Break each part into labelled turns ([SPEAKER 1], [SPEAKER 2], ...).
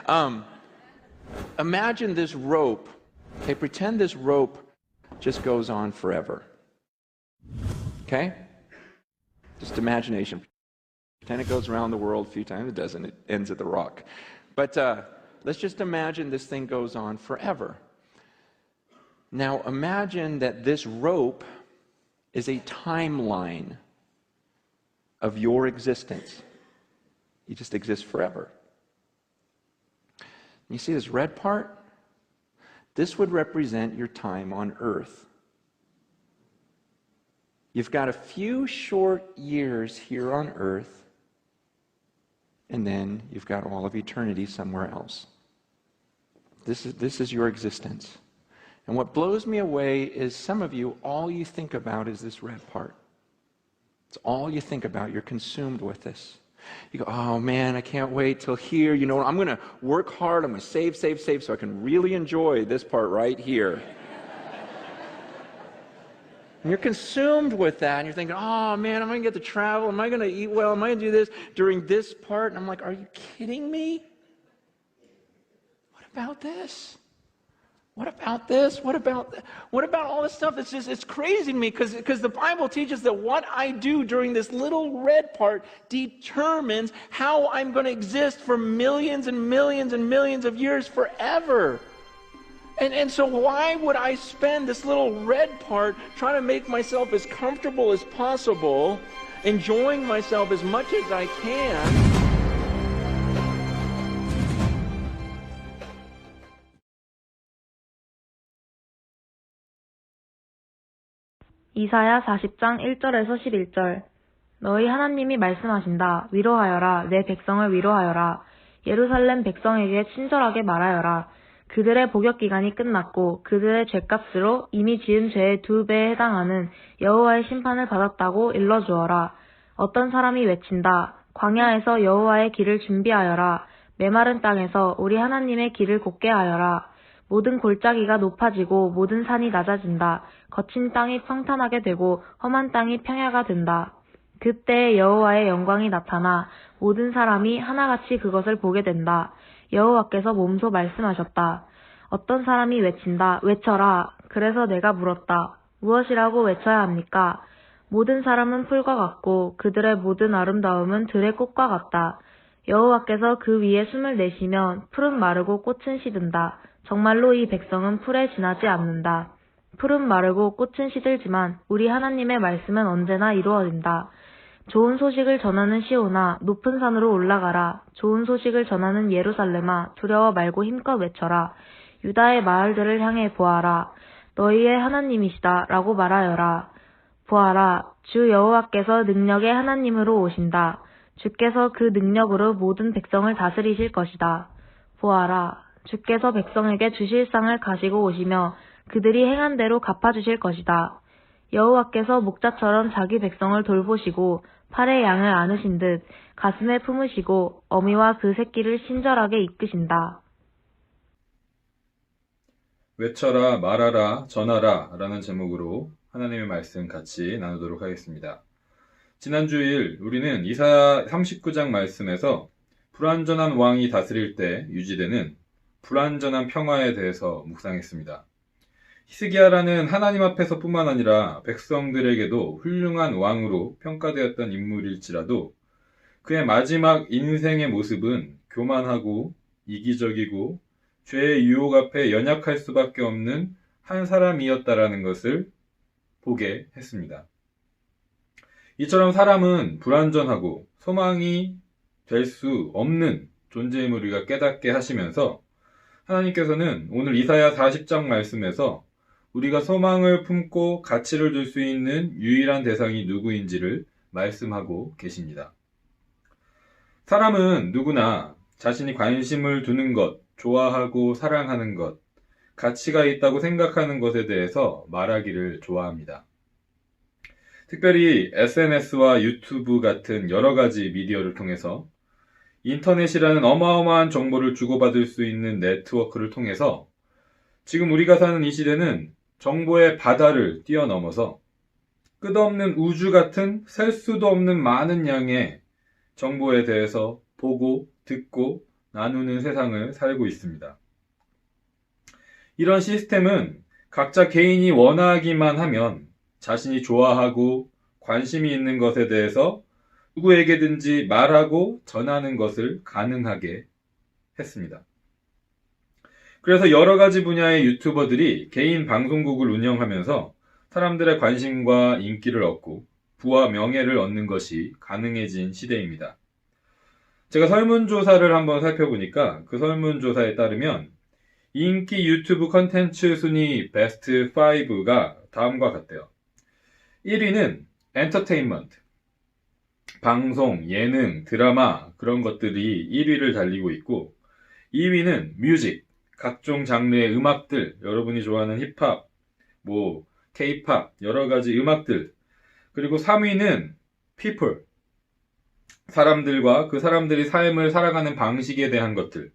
[SPEAKER 1] Um, Imagine this rope. Okay, pretend this rope just goes on forever. Okay? Just imagination. Pretend it goes around the world a few times. It doesn't. It ends at the rock. But let's just imagine this thing goes on forever. Now imagine that this rope is a timeline of your existence. You just exist forever. You see this red part? This would represent your time on earth. You've got a few short years here on earth, and then you've got all of eternity somewhere else. This is your existence. And what blows me away is some of you, all you think about is this red part. It's all you think about. You're consumed with this. You go, oh man, I can't wait till here. You know, I'm going to work hard. I'm going to save so I can really enjoy this part right here. And you're consumed with that. And you're thinking, oh man, am I going to get to travel? Am I going to eat well? Am I going to do this during this part? And I'm like, are you kidding me? What about this? What about this? What about all this stuff? It's crazy to me because the Bible teaches that what I do during this little red part determines how I'm going to exist for millions and millions and millions of years forever. And so why would I spend this little red part trying to make myself as comfortable as possible, enjoying myself as much as I can?
[SPEAKER 2] 이사야 40장 1절에서 11절. 너희 하나님이 말씀하신다. 위로하여라. 내 백성을 위로하여라. 예루살렘 백성에게 친절하게 말하여라. 그들의 복역기간이 끝났고 그들의 죄값으로 이미 지은 죄의 2배에 해당하는 여호와의 심판을 받았다고 일러주어라. 어떤 사람이 외친다. 광야에서 여호와의 길을 준비하여라. 메마른 땅에서 우리 하나님의 길을 곧게 하여라. 모든 골짜기가 높아지고 모든 산이 낮아진다. 거친 땅이 평탄하게 되고 험한 땅이 평야가 된다. 그때 여호와의 영광이 나타나 모든 사람이 하나같이 그것을 보게 된다. 여호와께서 몸소 말씀하셨다. 어떤 사람이 외친다. 외쳐라. 그래서 내가 물었다. 무엇이라고 외쳐야 합니까? 모든 사람은 풀과 같고 그들의 모든 아름다움은 들의 꽃과 같다. 여호와께서 그 위에 숨을 내쉬면 풀은 마르고 꽃은 시든다. 정말로 이 백성은 풀에 지나지 않는다. 풀은 마르고 꽃은 시들지만 우리 하나님의 말씀은 언제나 이루어진다. 좋은 소식을 전하는 시온아, 높은 산으로 올라가라. 좋은 소식을 전하는 예루살렘아, 두려워 말고 힘껏 외쳐라. 유다의 마을들을 향해 보아라. 너희의 하나님이시다 라고 말하여라. 보아라, 주 여호와께서 능력의 하나님으로 오신다. 주께서 그 능력으로 모든 백성을 다스리실 것이다. 보아라, 주께서 백성에게 주실 상을 가지고 오시며 그들이 행한 대로 갚아주실 것이다. 여호와께서 목자처럼 자기 백성을 돌보시고 팔에 양을 안으신 듯 가슴에 품으시고 어미와 그 새끼를 친절하게 이끄신다.
[SPEAKER 3] 외쳐라, 말하라, 전하라 라는 제목으로 하나님의 말씀 같이 나누도록 하겠습니다. 지난 주일 우리는 이사야 39장 말씀에서 불완전한 왕이 다스릴 때 유지되는 불완전한 평화에 대해서 묵상했습니다. 히스기야라는 하나님 앞에서 뿐만 아니라 백성들에게도 훌륭한 왕으로 평가되었던 인물일지라도 그의 마지막 인생의 모습은 교만하고 이기적이고 죄의 유혹 앞에 연약할 수밖에 없는 한 사람이었다라는 것을 보게 했습니다. 이처럼 사람은 불완전하고 소망이 될 수 없는 존재임을 우리가 깨닫게 하시면서 하나님께서는 오늘 이사야 40장 말씀에서 우리가 소망을 품고 가치를 둘 수 있는 유일한 대상이 누구인지를 말씀하고 계십니다. 사람은 누구나 자신이 관심을 두는 것, 좋아하고 사랑하는 것, 가치가 있다고 생각하는 것에 대해서 말하기를 좋아합니다. 특별히 SNS와 유튜브 같은 여러 가지 미디어를 통해서 인터넷이라는 어마어마한 정보를 주고받을 수 있는 네트워크를 통해서 지금 우리가 사는 이 시대는 정보의 바다를 뛰어넘어서 끝없는 우주 같은 셀 수도 없는 많은 양의 정보에 대해서 보고, 듣고, 나누는 세상을 살고 있습니다. 이런 시스템은 각자 개인이 원하기만 하면 자신이 좋아하고 관심이 있는 것에 대해서 누구에게든지 말하고 전하는 것을 가능하게 했습니다. 그래서 여러 가지 분야의 유튜버들이 개인 방송국을 운영하면서 사람들의 관심과 인기를 얻고 부와 명예를 얻는 것이 가능해진 시대입니다. 제가 설문조사를 한번 살펴보니까 그 설문조사에 따르면 인기 유튜브 컨텐츠 순위 베스트 5가 다음과 같대요. 1위는 엔터테인먼트, 방송, 예능, 드라마 그런 것들이 1위를 달리고 있고 2위는 뮤직, 각종 장르의 음악들, 여러분이 좋아하는 힙합, K-팝, 여러 가지 음악들. 그리고 3위는 people, 사람들과 그 사람들이 삶을 살아가는 방식에 대한 것들.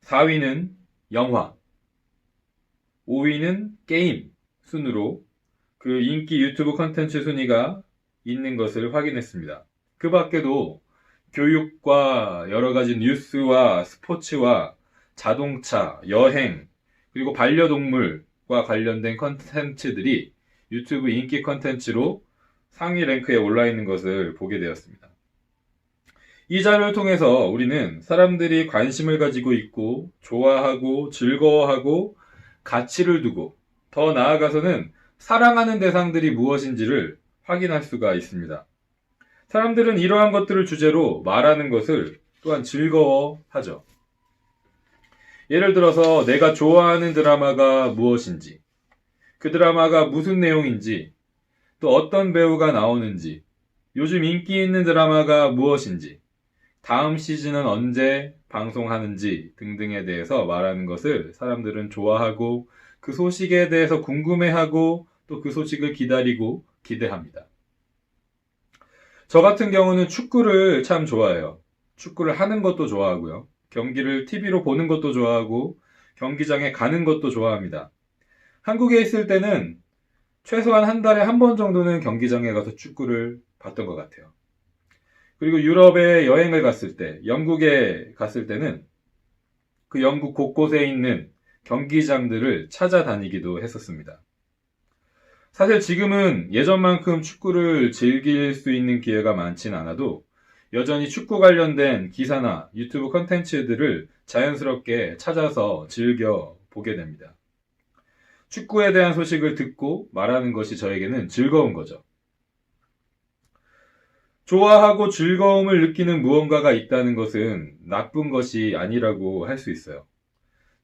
[SPEAKER 3] 4위는 영화, 5위는 게임 순으로 그 인기 유튜브 컨텐츠 순위가 있는 것을 확인했습니다. 그 밖에도 교육과 여러 가지 뉴스와 스포츠와 자동차, 여행, 그리고 반려동물과 관련된 컨텐츠들이 유튜브 인기 컨텐츠로 상위 랭크에 올라 있는 것을 보게 되었습니다. 이 자료를 통해서 우리는 사람들이 관심을 가지고 있고 좋아하고 즐거워하고 가치를 두고 더 나아가서는 사랑하는 대상들이 무엇인지를 확인할 수가 있습니다. 사람들은 이러한 것들을 주제로 말하는 것을 또한 즐거워하죠. 예를 들어서 내가 좋아하는 드라마가 무엇인지, 그 드라마가 무슨 내용인지, 또 어떤 배우가 나오는지, 요즘 인기 있는 드라마가 무엇인지, 다음 시즌은 언제 방송하는지 등등에 대해서 말하는 것을 사람들은 좋아하고 그 소식에 대해서 궁금해하고 또 그 소식을 기다리고 기대합니다. 저 같은 경우는 축구를 참 좋아해요. 축구를 하는 것도 좋아하고요. 경기를 TV로 보는 것도 좋아하고 경기장에 가는 것도 좋아합니다. 한국에 있을 때는 최소한 한 달에 한 번 정도는 경기장에 가서 축구를 봤던 것 같아요. 그리고 유럽에 여행을 갔을 때, 영국에 갔을 때는 그 영국 곳곳에 있는 경기장들을 찾아다니기도 했었습니다. 사실 지금은 예전만큼 축구를 즐길 수 있는 기회가 많진 않아도 여전히 축구 관련된 기사나 유튜브 컨텐츠들을 자연스럽게 찾아서 즐겨 보게 됩니다. 축구에 대한 소식을 듣고 말하는 것이 저에게는 즐거운 거죠. 좋아하고 즐거움을 느끼는 무언가가 있다는 것은 나쁜 것이 아니라고 할 수 있어요.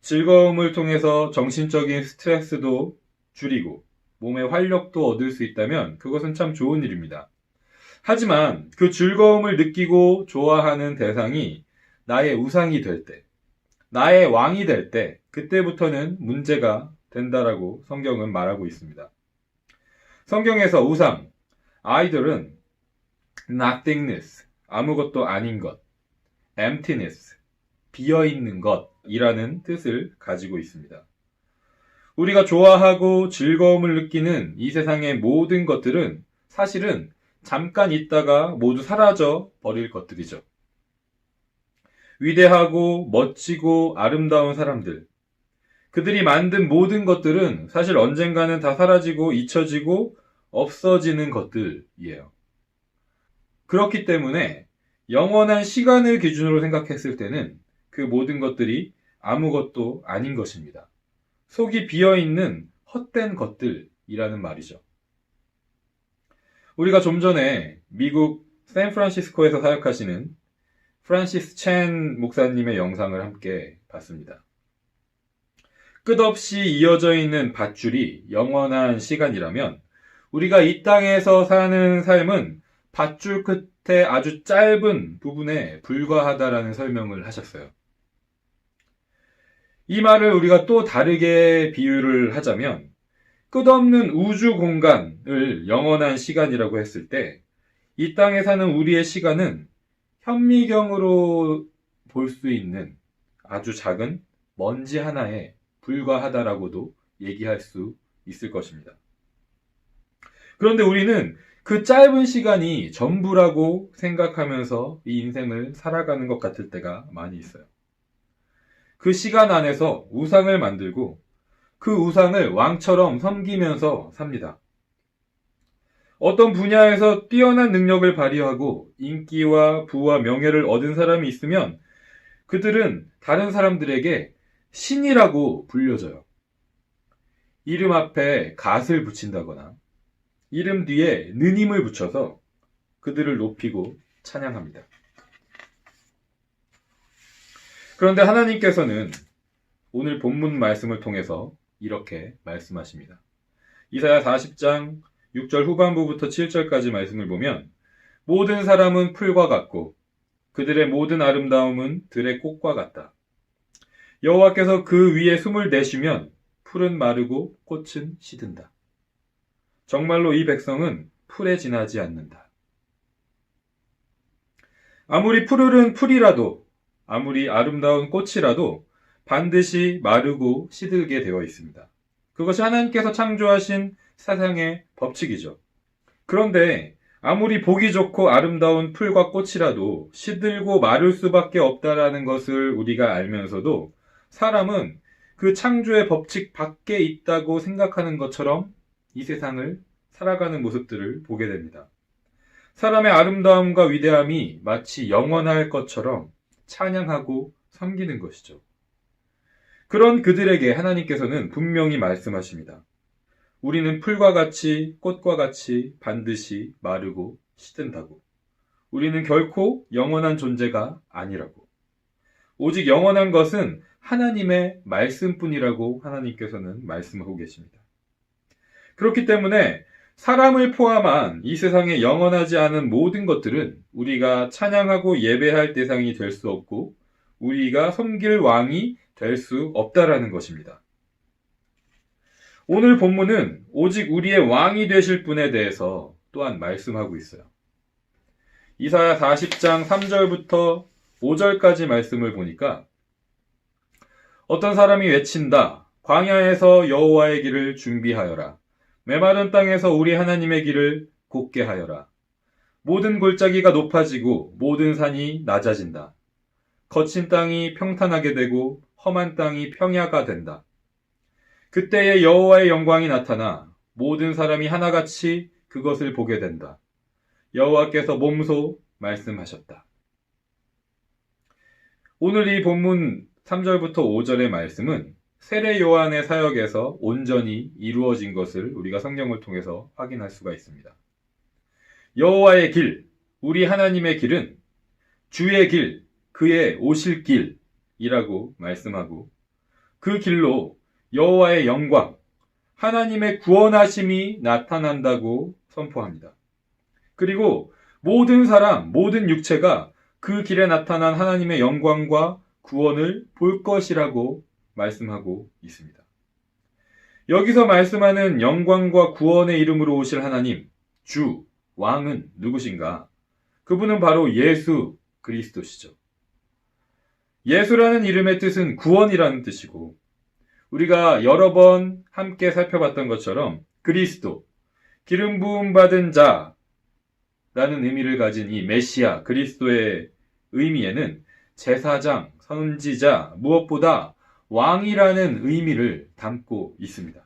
[SPEAKER 3] 즐거움을 통해서 정신적인 스트레스도 줄이고 몸의 활력도 얻을 수 있다면 그것은 참 좋은 일입니다. 하지만 그 즐거움을 느끼고 좋아하는 대상이 나의 우상이 될 때, 나의 왕이 될 때, 그때부터는 문제가 된다라고 성경은 말하고 있습니다. 성경에서 우상, 아이돌은 nothingness, 아무것도 아닌 것, emptiness, 비어있는 것이라는 뜻을 가지고 있습니다. 우리가 좋아하고 즐거움을 느끼는 이 세상의 모든 것들은 사실은 잠깐 있다가 모두 사라져 버릴 것들이죠. 위대하고 멋지고 아름다운 사람들, 그들이 만든 모든 것들은 사실 언젠가는 다 사라지고 잊혀지고 없어지는 것들이에요. 그렇기 때문에 영원한 시간을 기준으로 생각했을 때는 그 모든 것들이 아무것도 아닌 것입니다. 속이 비어있는 헛된 것들이라는 말이죠. 우리가 좀 전에 미국 샌프란시스코에서 사역하시는 프란시스 첸 목사님의 영상을 함께 봤습니다. 끝없이 이어져 있는 밧줄이 영원한 시간이라면 우리가 이 땅에서 사는 삶은 밧줄 끝에 아주 짧은 부분에 불과하다라는 설명을 하셨어요. 이 말을 우리가 또 다르게 비유를 하자면 끝없는 우주 공간을 영원한 시간이라고 했을 때 이 땅에 사는 우리의 시간은 현미경으로 볼 수 있는 아주 작은 먼지 하나에 불과하다라고도 얘기할 수 있을 것입니다. 그런데 우리는 그 짧은 시간이 전부라고 생각하면서 이 인생을 살아가는 것 같을 때가 많이 있어요. 그 시간 안에서 우상을 만들고 그 우상을 왕처럼 섬기면서 삽니다. 어떤 분야에서 뛰어난 능력을 발휘하고 인기와 부와 명예를 얻은 사람이 있으면 그들은 다른 사람들에게 신이라고 불려져요. 이름 앞에 갓을 붙인다거나 이름 뒤에 느님을 붙여서 그들을 높이고 찬양합니다. 그런데 하나님께서는 오늘 본문 말씀을 통해서 이렇게 말씀하십니다. 이사야 40장 6절 후반부부터 7절까지 말씀을 보면 모든 사람은 풀과 같고 그들의 모든 아름다움은 들의 꽃과 같다. 여호와께서 그 위에 숨을 내쉬면 풀은 마르고 꽃은 시든다. 정말로 이 백성은 풀에 지나지 않는다. 아무리 푸르른 풀이라도 아무리 아름다운 꽃이라도 반드시 마르고 시들게 되어 있습니다. 그것이 하나님께서 창조하신 세상의 법칙이죠. 그런데 아무리 보기 좋고 아름다운 풀과 꽃이라도 시들고 마를 수밖에 없다라는 것을 우리가 알면서도 사람은 그 창조의 법칙 밖에 있다고 생각하는 것처럼 이 세상을 살아가는 모습들을 보게 됩니다. 사람의 아름다움과 위대함이 마치 영원할 것처럼 찬양하고 섬기는 것이죠. 그런 그들에게 하나님께서는 분명히 말씀하십니다. 우리는 풀과 같이 꽃과 같이 반드시 마르고 시든다고. 우리는 결코 영원한 존재가 아니라고. 오직 영원한 것은 하나님의 말씀뿐이라고 하나님께서는 말씀하고 계십니다. 그렇기 때문에 사람을 포함한 이 세상에 영원하지 않은 모든 것들은 우리가 찬양하고 예배할 대상이 될 수 없고 우리가 섬길 왕이 될 수 없다라는 것입니다. 오늘 본문은 오직 우리의 왕이 되실 분에 대해서 또한 말씀하고 있어요. 이사야 40장 3절부터 5절까지 말씀을 보니까 어떤 사람이 외친다. 광야에서 여호와의 길을 준비하여라. 메마른 땅에서 우리 하나님의 길을 곧게 하여라. 모든 골짜기가 높아지고 모든 산이 낮아진다. 거친 땅이 평탄하게 되고 험한 땅이 평야가 된다. 그때에 여호와의 영광이 나타나 모든 사람이 하나같이 그것을 보게 된다. 여호와께서 몸소 말씀하셨다. 오늘 이 본문 3절부터 5절의 말씀은 세례 요한의 사역에서 온전히 이루어진 것을 우리가 성경을 통해서 확인할 수가 있습니다. 여호와의 길, 우리 하나님의 길은 주의 길, 그의 오실 길이라고 말씀하고 그 길로 여호와의 영광, 하나님의 구원하심이 나타난다고 선포합니다. 그리고 모든 사람, 모든 육체가 그 길에 나타난 하나님의 영광과 구원을 볼 것이라고 말씀하고 있습니다. 여기서 말씀하는 영광과 구원의 이름으로 오실 하나님, 주, 왕은 누구신가? 그분은 바로 예수 그리스도시죠. 예수라는 이름의 뜻은 구원이라는 뜻이고 우리가 여러 번 함께 살펴봤던 것처럼 그리스도, 기름 부음 받은 자라는 의미를 가진 이 메시아 그리스도의 의미에는 제사장, 선지자, 무엇보다 왕이라는 의미를 담고 있습니다.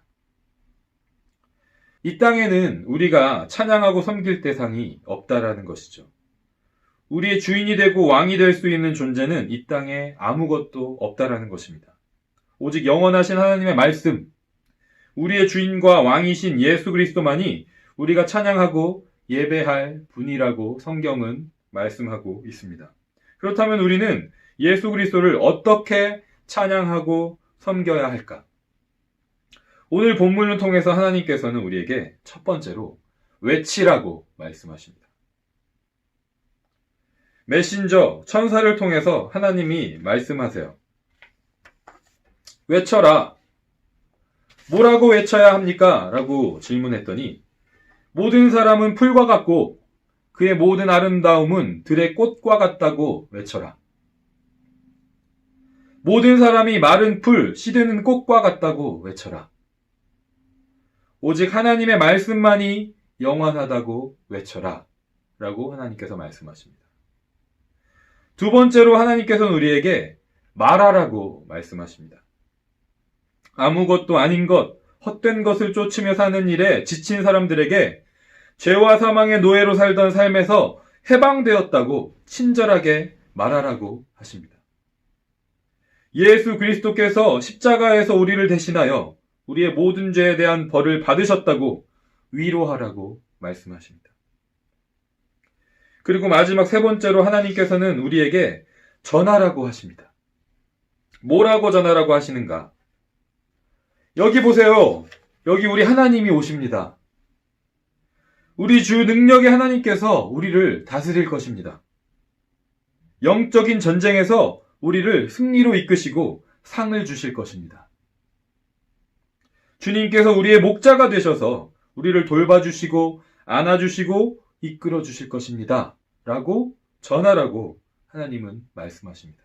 [SPEAKER 3] 이 땅에는 우리가 찬양하고 섬길 대상이 없다라는 것이죠. 우리의 주인이 되고 왕이 될 수 있는 존재는 이 땅에 아무것도 없다라는 것입니다. 오직 영원하신 하나님의 말씀, 우리의 주인과 왕이신 예수 그리스도만이 우리가 찬양하고 예배할 분이라고 성경은 말씀하고 있습니다. 그렇다면 우리는 예수 그리스도를 어떻게 찬양하고 섬겨야 할까? 오늘 본문을 통해서 하나님께서는 우리에게 첫 번째로 외치라고 말씀하십니다. 메신저, 천사를 통해서 하나님이 말씀하세요. 외쳐라. 뭐라고 외쳐야 합니까? 라고 질문했더니 모든 사람은 풀과 같고 그의 모든 아름다움은 들의 꽃과 같다고 외쳐라. 모든 사람이 마른 풀, 시드는 꽃과 같다고 외쳐라. 오직 하나님의 말씀만이 영원하다고 외쳐라 라고 하나님께서 말씀하십니다. 두 번째로 하나님께서는 우리에게 말하라고 말씀하십니다. 아무것도 아닌 것, 헛된 것을 쫓으며 사는 일에 지친 사람들에게 죄와 사망의 노예로 살던 삶에서 해방되었다고 친절하게 말하라고 하십니다. 예수 그리스도께서 십자가에서 우리를 대신하여 우리의 모든 죄에 대한 벌을 받으셨다고 위로하라고 말씀하십니다. 그리고 마지막 세 번째로 하나님께서는 우리에게 전하라고 하십니다. 뭐라고 전하라고 하시는가? 여기 보세요. 여기 우리 하나님이 오십니다. 우리 주 능력의 하나님께서 우리를 다스릴 것입니다. 영적인 전쟁에서 우리를 승리로 이끄시고 상을 주실 것입니다. 주님께서 우리의 목자가 되셔서 우리를 돌봐주시고 안아주시고 이끌어 주실 것입니다. 라고 전하라고 하나님은 말씀하십니다.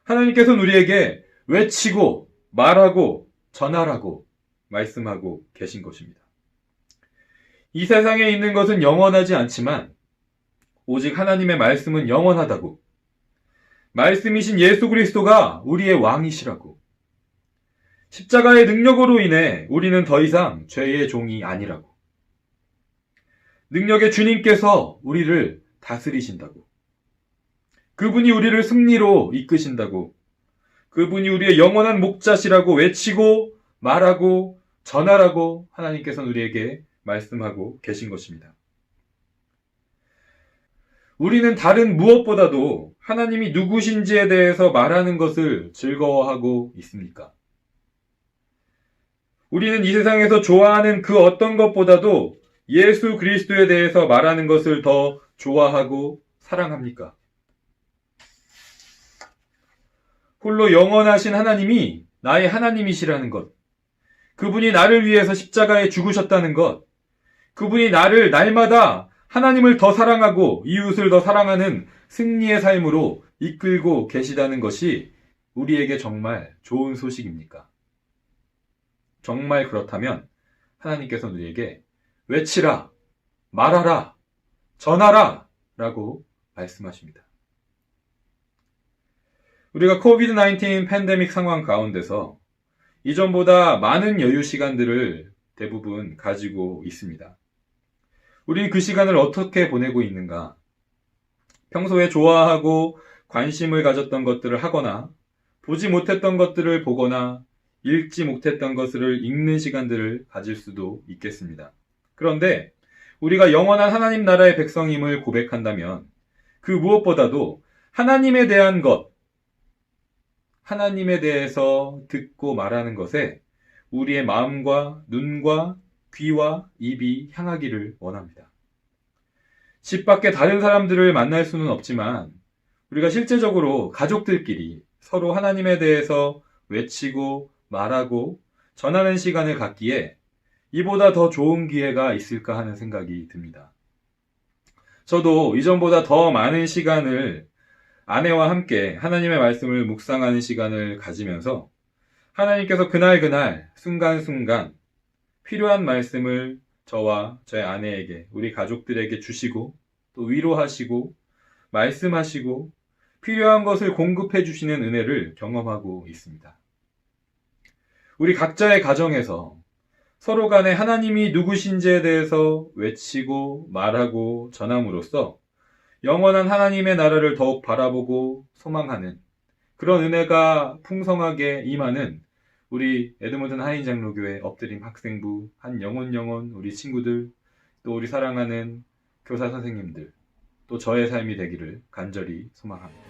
[SPEAKER 3] 하나님께서는 우리에게 외치고 말하고 전하라고 말씀하고 계신 것입니다. 이 세상에 있는 것은 영원하지 않지만 오직 하나님의 말씀은 영원하다고, 말씀이신 예수 그리스도가 우리의 왕이시라고, 십자가의 능력으로 인해 우리는 더 이상 죄의 종이 아니라고, 능력의 주님께서 우리를 다스리신다고, 그분이 우리를 승리로 이끄신다고, 그분이 우리의 영원한 목자시라고 외치고 말하고 전하라고 하나님께서는 우리에게 말씀하고 계신 것입니다. 우리는 다른 무엇보다도 하나님이 누구신지에 대해서 말하는 것을 즐거워하고 있습니까? 우리는 이 세상에서 좋아하는 그 어떤 것보다도 예수 그리스도에 대해서 말하는 것을 더 좋아하고 사랑합니까? 홀로 영원하신 하나님이 나의 하나님이시라는 것, 그분이 나를 위해서 십자가에 죽으셨다는 것, 그분이 나를 날마다 하나님을 더 사랑하고 이웃을 더 사랑하는 승리의 삶으로 이끌고 계시다는 것이 우리에게 정말 좋은 소식입니까? 정말 그렇다면 하나님께서 우리에게 외치라, 말하라, 전하라 라고 말씀하십니다. 우리가 코비드-19 팬데믹 상황 가운데서 이전보다 많은 여유 시간들을 대부분 가지고 있습니다. 우리는 그 시간을 어떻게 보내고 있는가? 평소에 좋아하고 관심을 가졌던 것들을 하거나, 보지 못했던 것들을 보거나, 읽지 못했던 것을 읽는 시간들을 가질 수도 있겠습니다. 그런데 우리가 영원한 하나님 나라의 백성임을 고백한다면 그 무엇보다도 하나님에 대한 것, 하나님에 대해서 듣고 말하는 것에 우리의 마음과 눈과 귀와 입이 향하기를 원합니다. 집 밖에 다른 사람들을 만날 수는 없지만 우리가 실제적으로 가족들끼리 서로 하나님에 대해서 외치고 말하고 전하는 시간을 갖기에 이보다 더 좋은 기회가 있을까 하는 생각이 듭니다. 저도 이전보다 더 많은 시간을 아내와 함께 하나님의 말씀을 묵상하는 시간을 가지면서 하나님께서 그날 순간순간 필요한 말씀을 저와 저의 아내에게, 우리 가족들에게 주시고 또 위로하시고 말씀하시고 필요한 것을 공급해 주시는 은혜를 경험하고 있습니다. 우리 각자의 가정에서 서로 간에 하나님이 누구신지에 대해서 외치고 말하고 전함으로써 영원한 하나님의 나라를 더욱 바라보고 소망하는 그런 은혜가 풍성하게 임하는 우리 에드먼튼 하인 장로교회 엎드림 학생부 한 영혼 우리 친구들, 또 우리 사랑하는 교사 선생님들, 또 저의 삶이 되기를 간절히 소망합니다.